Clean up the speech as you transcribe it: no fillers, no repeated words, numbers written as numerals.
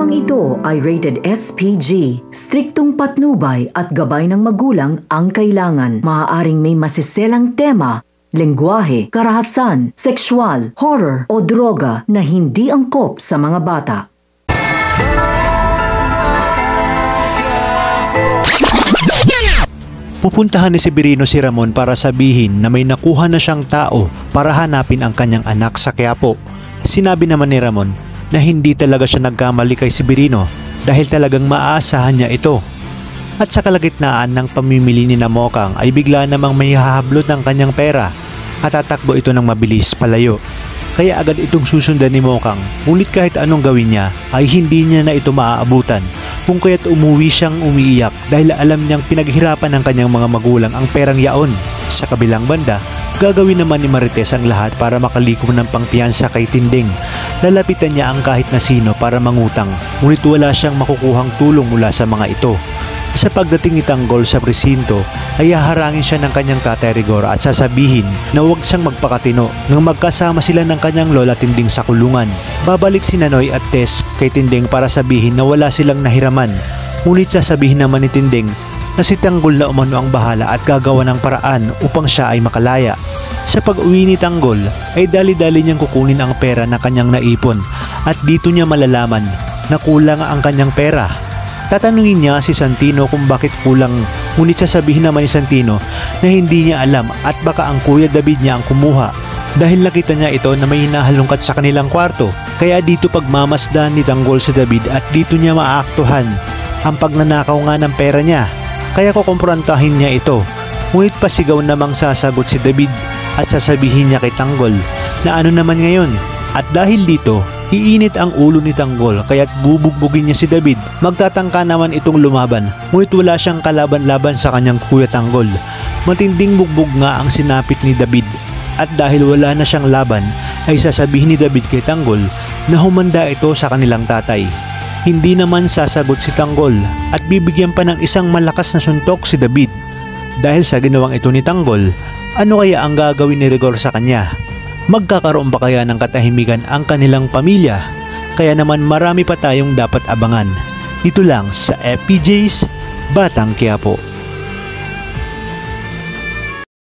Programang ito ay rated SPG. Striktong patnubay at gabay ng magulang ang kailangan. Maaaring may masiselang tema, lengguwahe, karahasan, sexual, horror o droga na hindi angkop sa mga bata. Pupuntahan ni Severino si Ramon para sabihin na may nakuha na siyang tao para hanapin ang kanyang anak sa Quiapo. Sinabi naman ni Ramon na hindi talaga siya nagkamali kay Severino dahil talagang maaasahan niya ito. At sa kalagitnaan ng pamimili ni Mokang ay bigla namang may hahablot ng kanyang pera at tatakbo ito ng mabilis palayo. Kaya agad itong susundan ni Mokang, ngunit kahit anong gawin niya ay hindi niya na ito maaabutan, kung kaya't umuwi siyang umiiyak dahil alam niyang pinaghirapan ng kanyang mga magulang ang perang yaon. Sa kabilang banda, gagawin naman ni Marites ang lahat para makalikom ng pangpiyansa kay Tinding. Lalapitan niya ang kahit na sino para mangutang, ngunit wala siyang makukuhang tulong mula sa mga ito. Sa pagdating ni Tanggol sa presinto ay haharangin siya ng kanyang tatay Rigor at sasabihin na huwag siyang magpakatino nang magkasama sila ng kanyang lola Tinding sa kulungan. Babalik si Nanoy at Tess kay Tinding para sabihin na wala silang nahiraman, ngunit sasabihin naman ni Tinding na si Tanggol na umano ang bahala at gagawa ng paraan upang siya ay makalaya. Sa pag-uwi ni Tanggol ay dali-dali niyang kukunin ang pera na kanyang naipon at dito niya malalaman na kulang ang kanyang pera. Tatanungin niya si Santino kung bakit kulang, ngunit sasabihin naman ni Santino na hindi niya alam at baka ang Kuya David niya ang kumuha dahil nakita niya ito na may hinahalungkat sa kanilang kwarto. Kaya dito pagmamasdan ni Tanggol sa David at dito niya maaaktuhan ang pagnanakaw nga ng pera niya. Kaya kukumprontahin niya ito, ngunit pasigaw namang sasagot si David at sasabihin niya kay Tanggol na ano naman ngayon. At dahil dito, iinit ang ulo ni Tanggol kaya't bubugbugin niya si David. Magtatangka naman itong lumaban, ngunit wala siyang kalaban-laban sa kanyang Kuya Tanggol. Matinding bugbog nga ang sinapit ni David at dahil wala na siyang laban ay sasabihin ni David kay Tanggol na humanda ito sa kanilang tatay. Hindi naman sasagot si Tanggol at bibigyan pa ng isang malakas na suntok si David. Dahil sa ginawang ito ni Tanggol, ano kaya ang gagawin ni Rigor sa kanya? Magkakaroon ba kaya ng katahimikan ang kanilang pamilya? Kaya naman marami pa tayong dapat abangan. Dito lang sa FPJ's Batang Quiapo.